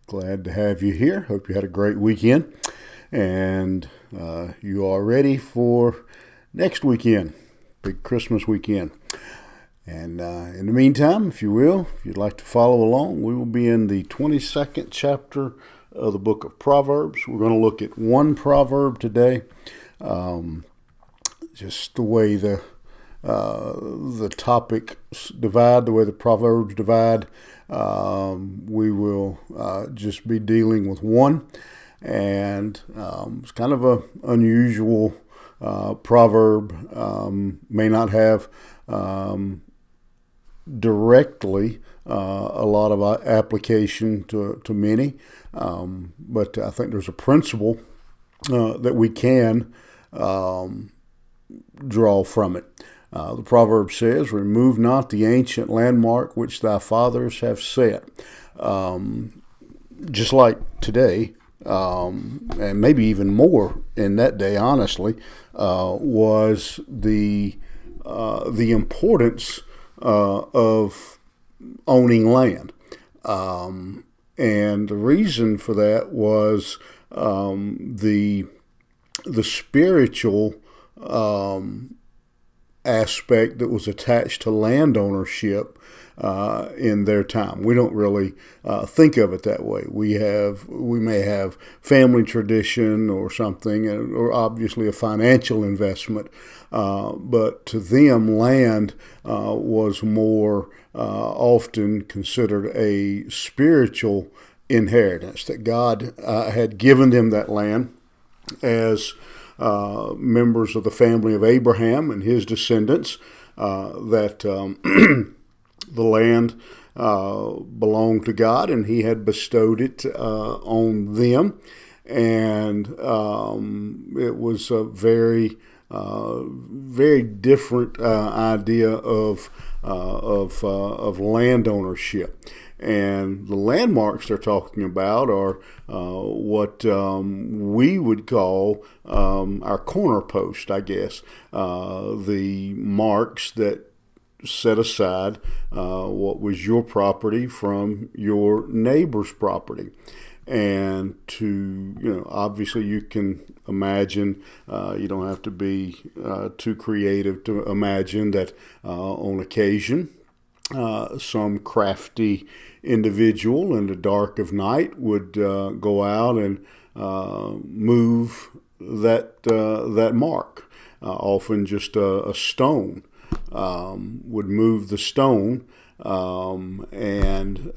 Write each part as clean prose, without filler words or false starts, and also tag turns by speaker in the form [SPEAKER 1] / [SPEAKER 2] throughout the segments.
[SPEAKER 1] Glad to have you here. Hope you had a great weekend and you are ready for next weekend, big Christmas weekend. And in the meantime, if you will, if you'd like to follow along, we will be in the 22nd chapter of the book of Proverbs. We're going to look at one proverb today, just the way the topics divide, the way the proverbs divide. We will just be dealing with one, and it's kind of a unusual proverb. May not have directly a lot of application to many, but I think there's a principle that we can draw from it. The proverb says, "Remove not the ancient landmark which thy fathers have set." Just like today, and maybe even more in that day, honestly, was the importance of owning land. And the reason for that was the spiritual aspect that was attached to land ownership in their time. We don't really think of it that way. We may have family tradition or something, or obviously a financial investment, but to them, land was more often considered a spiritual inheritance, that God had given them that land as members of the family of Abraham and his descendants, that the land belonged to God, and he had bestowed it on them. And it was a very different idea of land ownership. And the landmarks they're talking about are what we would call our corner post, I guess. The marks that set aside what was your property from your neighbor's property. And obviously you can imagine, you don't have to be too creative to imagine that on occasion, some crafty individual in the dark of night would go out and move that mark. Often just a stone would move the stone and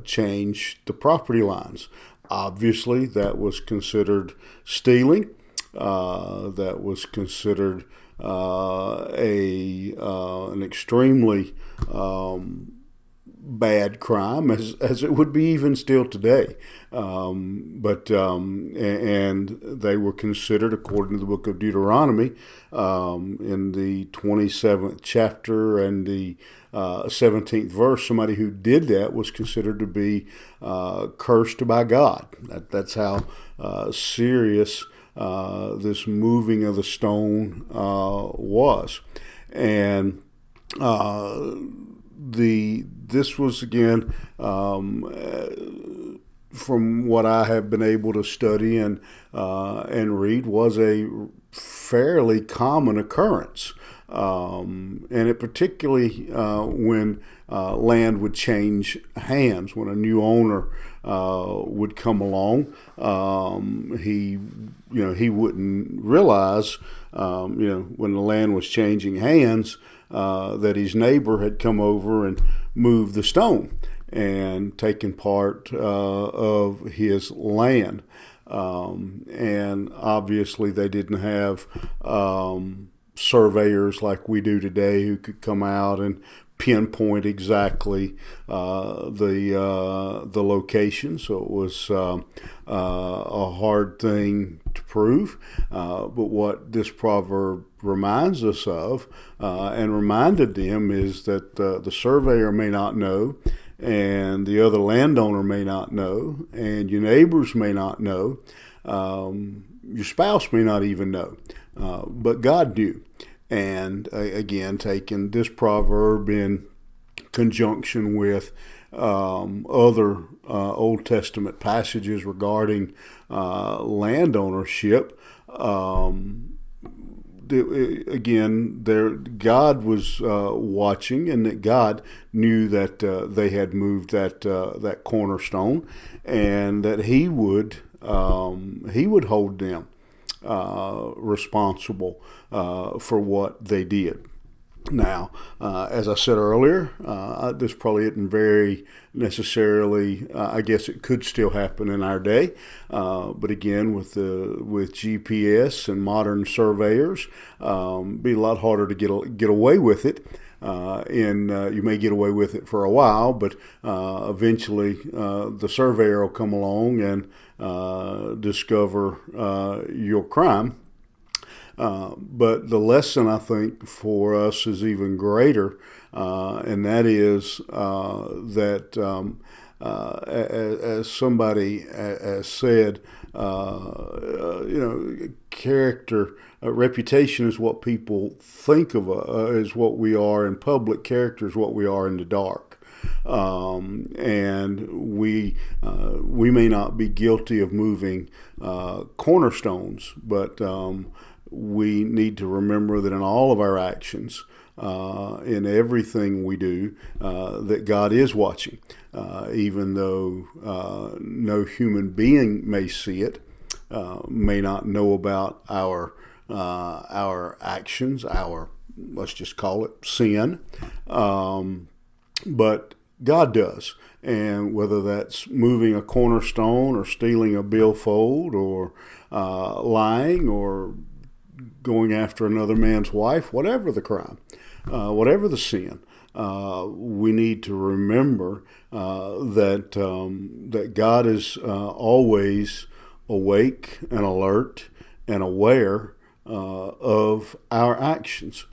[SPEAKER 1] change the property lines. Obviously, that was considered stealing. That was considered an extremely bad crime, as it would be even still today. And they were considered, according to the book of Deuteronomy, in the 27th chapter and the 17th verse, somebody who did that was considered to be cursed by God. That's how serious this moving of the stone was. And this was, again, from what I have been able to study and read, was a fairly common occurrence. And it particularly when land would change hands, when a new owner would come along, he wouldn't realize, when the land was changing hands, that his neighbor had come over and moved the stone and taken part of his land. And obviously they didn't have surveyors like we do today who could come out and pinpoint exactly the location. So it was a hard thing to prove. But what this proverb reminds us of and reminded them is that the surveyor may not know, and the other landowner may not know, and your neighbors may not know, your spouse may not even know, but God knew. And again, taking this proverb in conjunction with other Old Testament passages regarding land ownership. Again, God was watching, and that God knew that they had moved that cornerstone, and that He would hold them responsible for what they did. Now, as I said earlier, this probably isn't very necessarily. I guess it could still happen in our day, but again, with GPS and modern surveyors, be a lot harder to get away with it. And you may get away with it for a while, but eventually the surveyor will come along and discover your crime. But the lesson, I think, for us is even greater, and that is that, as somebody has said, character, reputation is what people think of is what we are in public. Character is what we are in the dark. And we may not be guilty of moving cornerstones, but we need to remember that in all of our actions, in everything we do, that God is watching, even though no human being may see it, may not know about our actions, let's just call it sin, but God does. And whether that's moving a cornerstone or stealing a billfold or lying or going after another man's wife, whatever the crime, whatever the sin, we need to remember that God is always awake and alert and aware of our actions.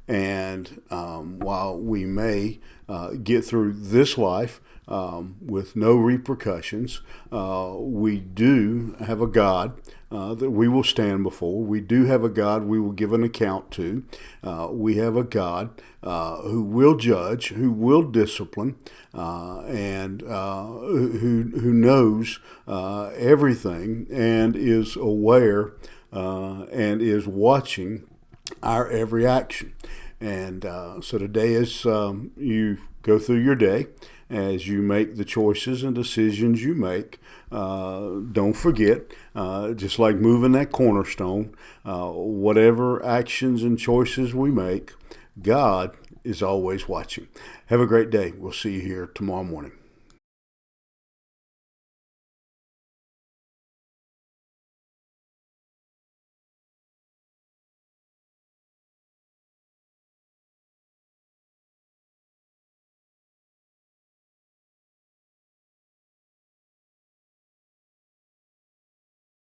[SPEAKER 1] And while we may get through this life with no repercussions, we do have a God that we will stand before. We do have a God we will give an account to. We have a God who will judge, who will discipline, and who knows everything and is aware and is watching our every action. And so today, as you go through your day, as you make the choices and decisions you make, don't forget, just like moving that cornerstone, whatever actions and choices we make, God is always watching. Have a great day. We'll see you here tomorrow morning.